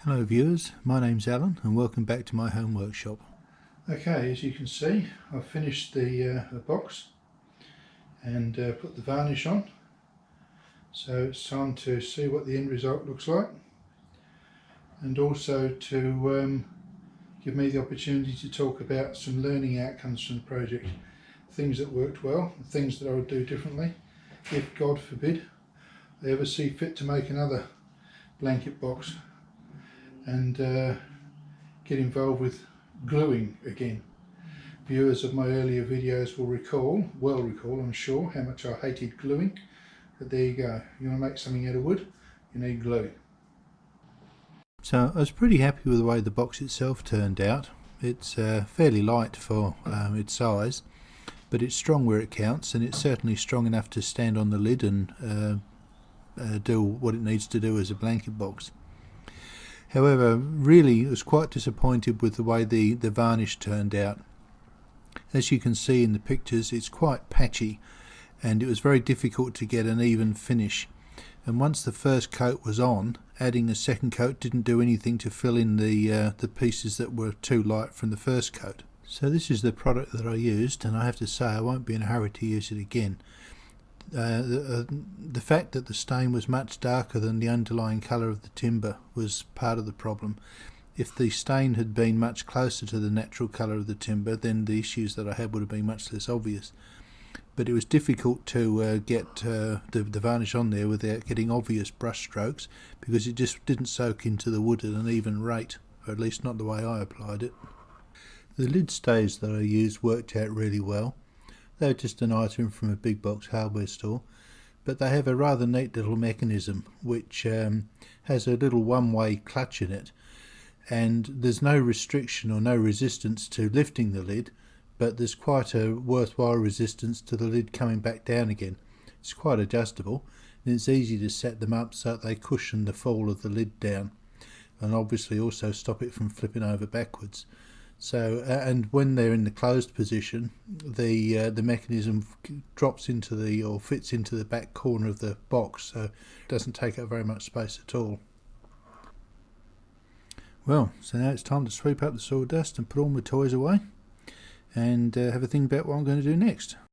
Hello viewers, my name's Alan and welcome back to my home workshop. Okay, as you can see I've finished the box and put the varnish on, so it's time to see what the end result looks like, and also to give me the opportunity to talk about some learning outcomes from the project, things that worked well, things that I would do differently if, God forbid, I ever see fit to make another blanket box and get involved with gluing again. Viewers of my earlier videos will recall, I'm sure, how much I hated gluing, but there you go. You want to make something out of wood, you need glue. So I was pretty happy with the way the box itself turned out. It's fairly light for its size, but it's strong where it counts, and it's certainly strong enough to stand on the lid and do what it needs to do as a blanket box. However, really I was quite disappointed with the way the varnish turned out. As you can see in the pictures, it's quite patchy and it was very difficult to get an even finish. And once the first coat was on, adding a second coat didn't do anything to fill in the pieces that were too light from the first coat. So this is the product that I used, and I have to say I won't be in a hurry to use it again. The fact that the stain was much darker than the underlying colour of the timber was part of the problem. If the stain had been much closer to the natural colour of the timber, then the issues that I had would have been much less obvious. But it was difficult to get the varnish on there without getting obvious brush strokes, because it just didn't soak into the wood at an even rate, or at least not the way I applied it. The lid stays that I used worked out really well. They're just an item from a big box hardware store, but they have a rather neat little mechanism which has a little one-way clutch in it, and there's no restriction or no resistance to lifting the lid, but there's quite a worthwhile resistance to the lid coming back down again. It's quite adjustable, and it's easy to set them up so that they cushion the fall of the lid down, and obviously also stop it from flipping over backwards. So, and when they're in the closed position, the mechanism drops into or fits into the back corner of the box, so it doesn't take up very much space at all. Well, so now it's time to sweep up the sawdust and put all my toys away, and have a think about what I'm going to do next.